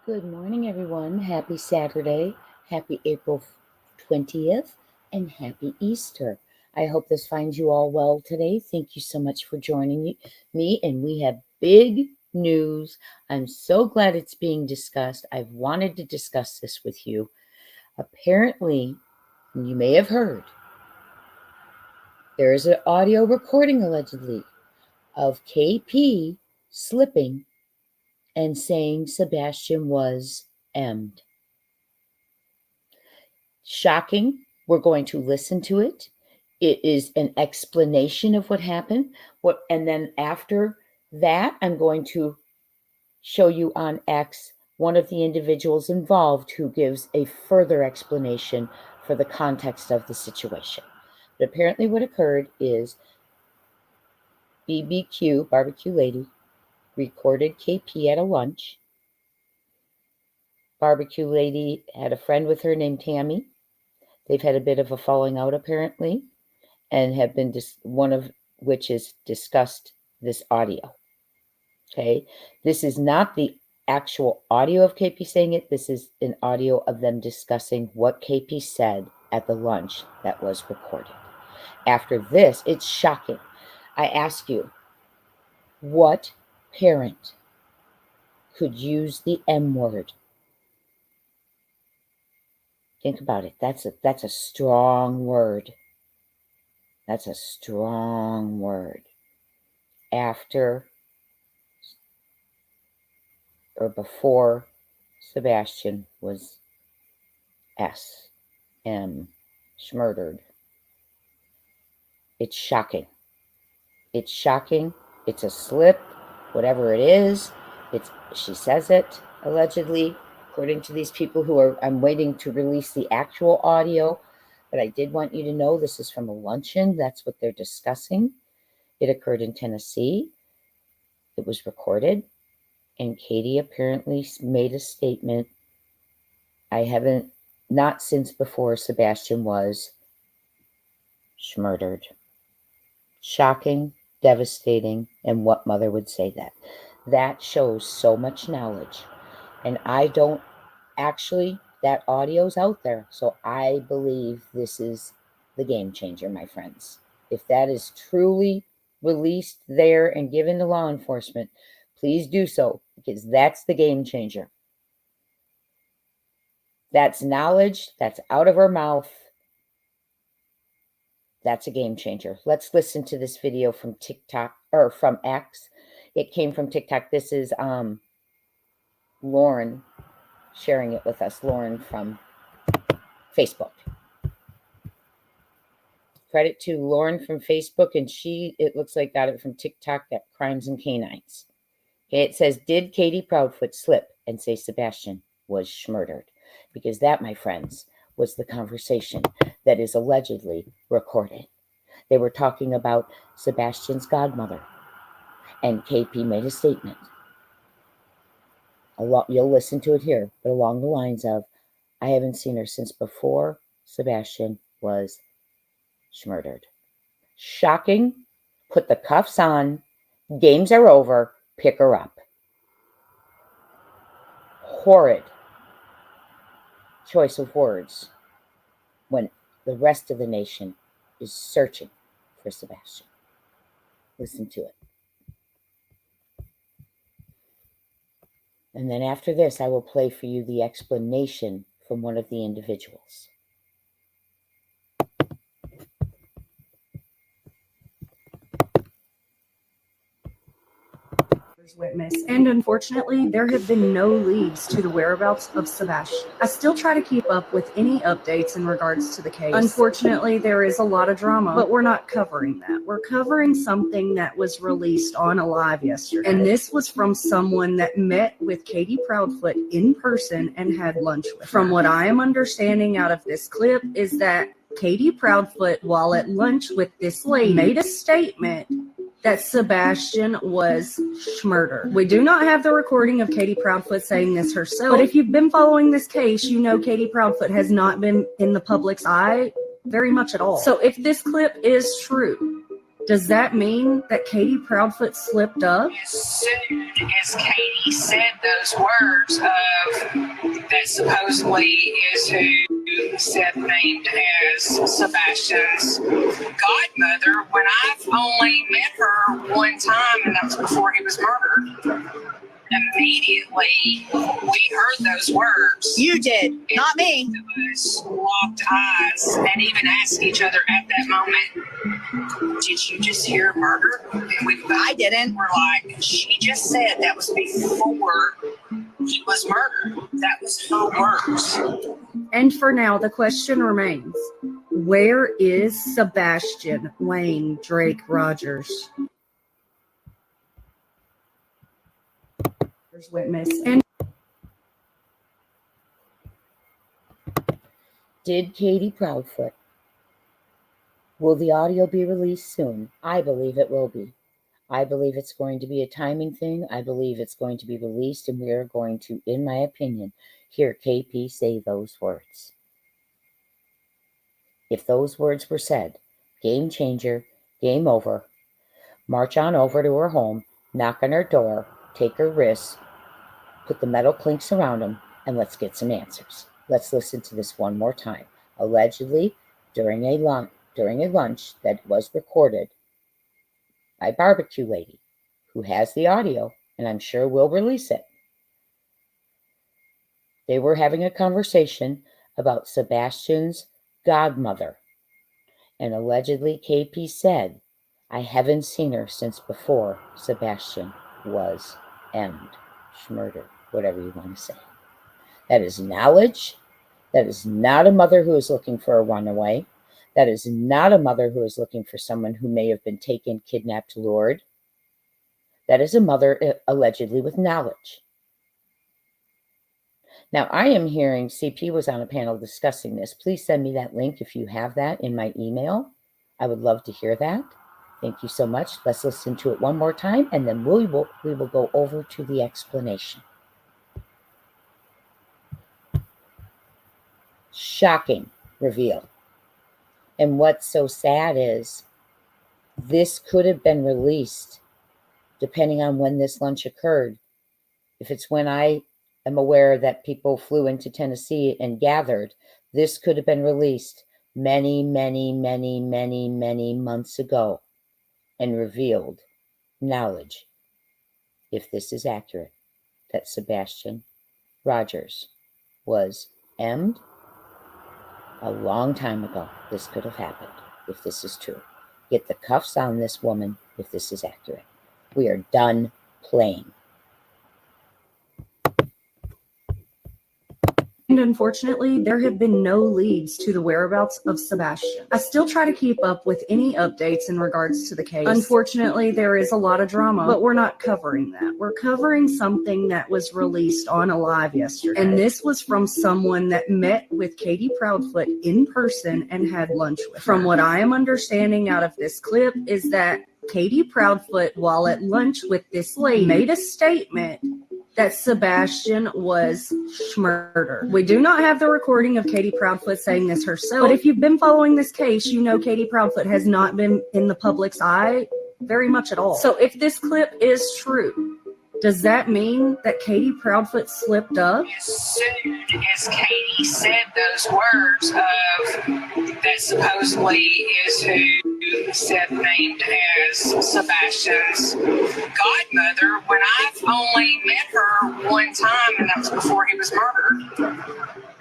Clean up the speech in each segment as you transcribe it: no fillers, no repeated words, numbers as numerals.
Good morning, everyone. Happy Saturday, happy April 20th, and happy Easter. I hope this finds you all well today. Thank you so much for joining me. And we have big news. I'm so glad it's being discussed. I've wanted to discuss this with you. Apparently, you may have heard, there is an audio recording allegedly of KP slipping and saying Sebastian was M'd. Shocking. We're going to listen to it. It is an explanation of what happened. And then after that, I'm going to show you on X one of the individuals involved who gives a further explanation for the context of the situation. But apparently what occurred is BBQ, Barbecue Lady, recorded KP at a lunch. Barbecue Lady had a friend with her named Tammy. They've had a bit of a falling out apparently, and have been one of which is discussed this audio. Okay, this is not the actual audio of KP saying it. This is an audio of them discussing what KP said at the lunch that was recorded. After this, it's shocking. I ask you, what parent could use the M word? Think about it. That's a strong word. That's a strong word. After or before Sebastian was murdered. It's shocking. It's shocking. It's a slip, whatever it is. She says it allegedly, according to these people I'm waiting to release the actual audio, but I did want you to know this is from a luncheon. That's what they're discussing. It occurred in Tennessee. It was recorded. And Katie apparently made a statement. I haven't, not since before Sebastian was murdered. Shocking, devastating, and what mother would say that? That shows so much knowledge. And I don't actually, that audio's out there. So I believe this is the game changer, my friends. If that is truly released there and given to law enforcement, please do so, because that's the game changer. That's knowledge. That's out of her mouth. That's a game changer. Let's listen to this video from TikTok, or from X. It came from TikTok. This is Lauren sharing it with us. Lauren from Facebook. Credit to Lauren from Facebook, and it looks like got it from TikTok at Crimes and Canines. Okay, it says, did Katie Proudfoot slip and say Sebastian was murdered? Because that, my friends, was the conversation that is allegedly recorded. They were talking about Sebastian's godmother, and KP made a statement. You'll listen to it here, but along the lines of, I haven't seen her since before Sebastian was murdered. Shocking. Put the cuffs on. Games are over. Pick her up. Horrid choice of words when the rest of the nation is searching for Sebastian. Listen to it. And then after this, I will play for you the explanation from one of the individuals. Witness, and unfortunately there have been no leads to the whereabouts of Sebastian. I still try to keep up with any updates in regards to the case. Unfortunately, there is a lot of drama, but we're not covering that. We're covering something that was released on a live yesterday, and this was from someone that met with Katie Proudfoot in person and had lunch with her. From what I am understanding out of this clip is that Katie Proudfoot, while at lunch with this lady, made a statement that Sebastian was murdered. We do not have the recording of Katie Proudfoot saying this herself, but if you've been following this case, you know Katie Proudfoot has not been in the public's eye very much at all. So if this clip is true, Does that mean that Katie Proudfoot slipped up? As soon as Katie said those words of that supposedly is who Seth named as Sebastian's godmother, when I've only met her one time, and that was before he was murdered. Immediately, we heard those words. You did, not me. Us locked eyes and even asked each other at that moment, "Did you just hear murder?" And I didn't. We're like, "She just said that was before he was murdered." That was her words. And for now, the question remains, where is Sebastian Wayne Drake Rogers? Went missing. Did Katie Proudfoot? Will the audio be released soon? I believe it will be. I believe it's going to be a timing thing. I believe it's going to be released, and we are going to, in my opinion, hear KP say those words. If those words were said, game changer, game over, march on over to her home, knock on her door, take her wrists, put the metal clinks around them, and let's get some answers. Let's listen to this one more time. Allegedly, during a lunch that was recorded by Barbecue Lady, who has the audio, and I'm sure will release it. They were having a conversation about Sebastian's godmother, and allegedly KP said, "I haven't seen her since before Sebastian was murdered," whatever you want to say. That is knowledge. That is not a mother who is looking for a runaway. That is not a mother who is looking for someone who may have been taken, kidnapped, lured. That is a mother allegedly with knowledge. Now, I am hearing CP was on a panel discussing this. Please send me that link if you have that in my email. I would love to hear that. Thank you so much. Let's listen to it one more time, and then we will go over to the explanation. Shocking reveal. And what's so sad is this could have been released depending on when this lunch occurred. If it's when I am aware that people flew into Tennessee and gathered, this could have been released many, many, many, many, many months ago and revealed knowledge, if this is accurate, that Sebastian Rogers was M'd a long time ago. This could have happened if this is true. Get the cuffs on this woman if this is accurate. We are done playing. And unfortunately, there have been no leads to the whereabouts of Sebastian. I still try to keep up with any updates in regards to the case. Unfortunately, there is a lot of drama, but we're not covering that. We're covering something that was released on a live yesterday. And this was from someone that met with Katie Proudfoot in person and had lunch with her. From what I am understanding out of this clip is that Katie Proudfoot, while at lunch with this lady, made a statement that Sebastian was murdered. We do not have the recording of Katie Proudfoot saying this herself, but if you've been following this case, you know Katie Proudfoot has not been in the public's eye very much at all. So if this clip is true, does that mean that Katie Proudfoot slipped up? As soon as Katie said those words of that supposedly is who Seth named as Sebastian's godmother, when I've only met her one time, and that was before he was murdered.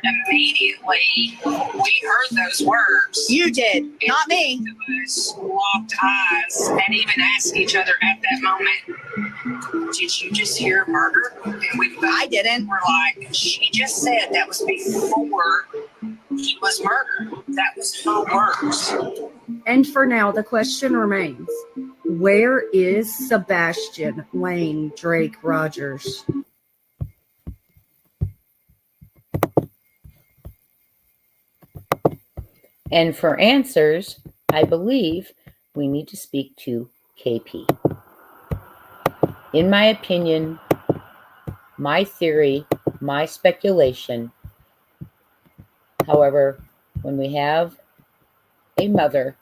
Immediately, we heard those words. You did, not me. Us locked eyes and even asked each other at that moment, "Did you just hear murder?" And I didn't. We're like, "She just said that was before he was murdered." That was her words. And for now, the question remains, where is Sebastian Wayne Drake Rogers? And for answers, I believe we need to speak to KP. In my opinion, my theory, my speculation, however, when we have a mother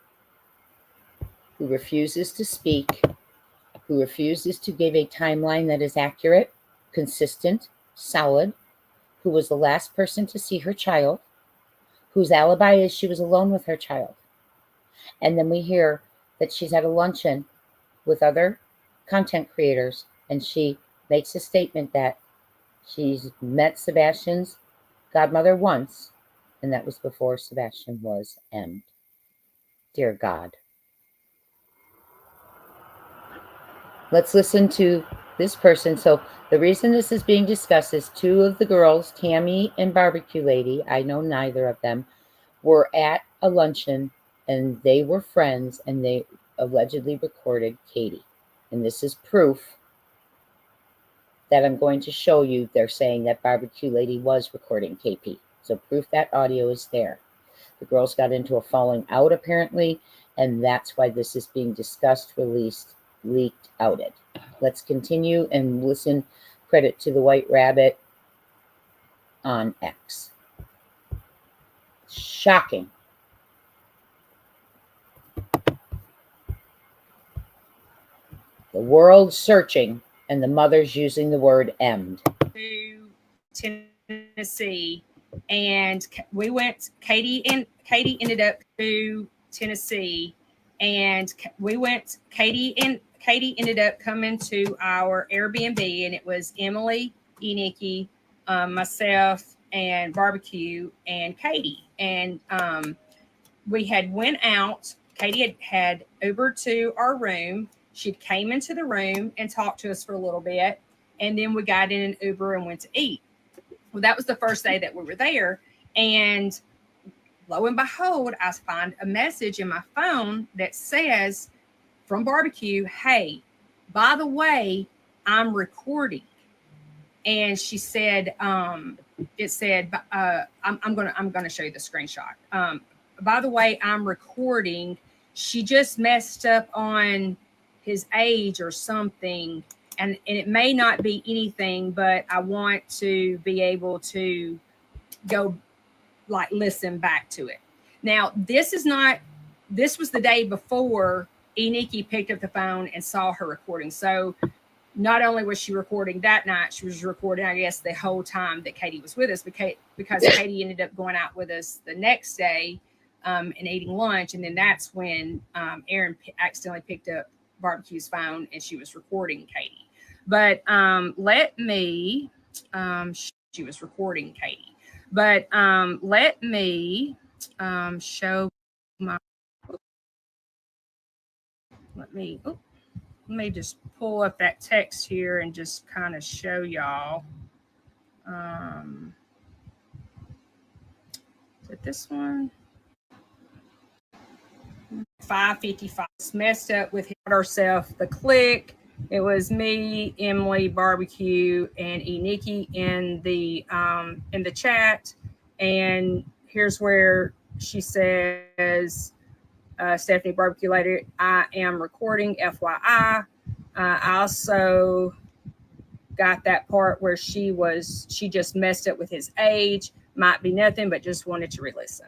who refuses to speak, who refuses to give a timeline that is accurate, consistent, solid, who was the last person to see her child, whose alibi is she was alone with her child. And then we hear that she's at a luncheon with other content creators, and she makes a statement that she's met Sebastian's godmother once, and that was before Sebastian was M'd. Dear God. Let's listen to this person. So the reason this is being discussed is two of the girls, Tammy and Barbecue Lady, I know neither of them, were at a luncheon and they were friends and they allegedly recorded Katie. And this is proof that I'm going to show you. They're saying that Barbecue Lady was recording KP. So proof that audio is there. The girls got into a falling out apparently, and that's why this is being discussed, released, leaked, outed. Let's continue and listen. Credit to the White Rabbit on X. Shocking. The world searching and the mothers using the word M'd. To Tennessee, and we went. Katie ended up to Tennessee, and we went. Katie ended up coming to our Airbnb, and it was Emily, Nikki, myself, and Barbecue, and Katie, and we had went out. Katie had Ubered to our room. She came into the room and talked to us for a little bit, and then we got in an Uber and went to eat. Well, that was the first day that we were there, and lo and behold, I find a message in my phone that says from Barbecue, "Hey, by the way, I'm recording." And she said, "It said, I'm gonna show you the screenshot. By the way, I'm recording. She just messed up on his age or something, and it may not be anything, but I want to be able to go like listen back to it." Now, this was the day before Nikki picked up the phone and saw her recording. So not only was she recording that night, she was recording, I guess, the whole time that Katie was with us, because Katie ended up going out with us the next day and eating lunch. And then that's when Erin accidentally picked up Barbecue's phone and she was recording Katie. But she was recording Katie. But let me show my, let me just pull up that text here and just kind of show y'all. Is it this one? 5:55. Messed up with herself. The click. It was me, Emily, Barbecue, and Nikki in the chat. And here's where she says, Stephanie Barbecue later, "I am recording, FYI. I also got that part where she just messed up with his age. Might be nothing, but just wanted to re-listen."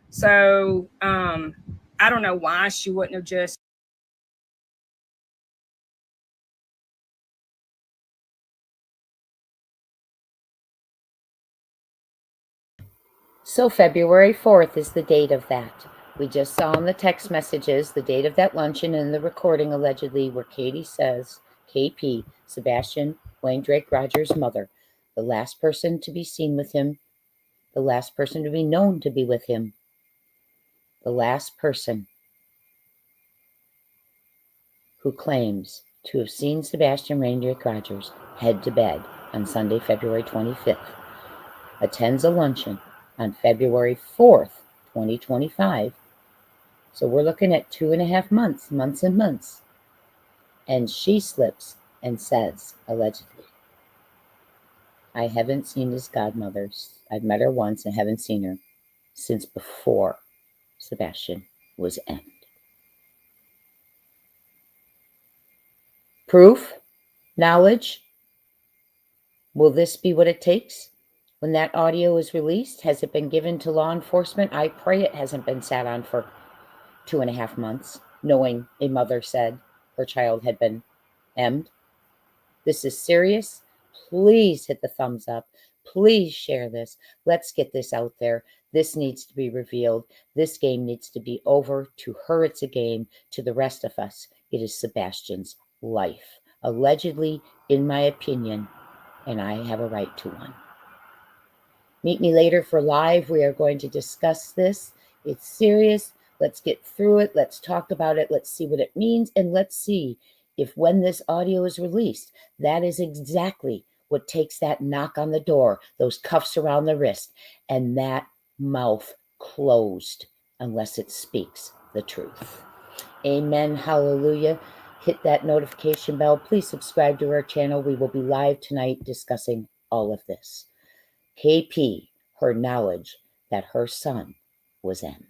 So I don't know why she wouldn't have just. So February 4th is the date of that. We just saw in the text messages the date of that luncheon and the recording allegedly where Katie says, KP, Sebastian Wayne Drake Rogers' mother, the last person to be seen with him, the last person to be known to be with him, the last person who claims to have seen Sebastian Wayne Drake Rogers head to bed on Sunday, February 25th, attends a luncheon on February 4th, 2025. So we're looking at 2.5 months. And she slips and says, allegedly, "I haven't seen his godmother. I've met her once and haven't seen her since before Sebastian was M'd." Proof? Knowledge? Will this be what it takes? When that audio is released, has it been given to law enforcement? I pray it hasn't been sat on for 2.5 months. knowing a mother said her child had been emmed. This is serious. Please hit the thumbs up. Please share this. Let's get this out there. This needs to be revealed. This game needs to be over. To her, it's a game. To the rest of us, it is Sebastian's life. Allegedly, in my opinion, and I have a right to one. Meet me later for live. We are going to discuss this. It's serious. Let's get through it. Let's talk about it. Let's see what it means. And let's see if when this audio is released, that is exactly what takes that knock on the door, those cuffs around the wrist, and that mouth closed unless it speaks the truth. Amen. Hallelujah. Hit that notification bell. Please subscribe to our channel. We will be live tonight discussing all of this. KP, her knowledge that her son was in.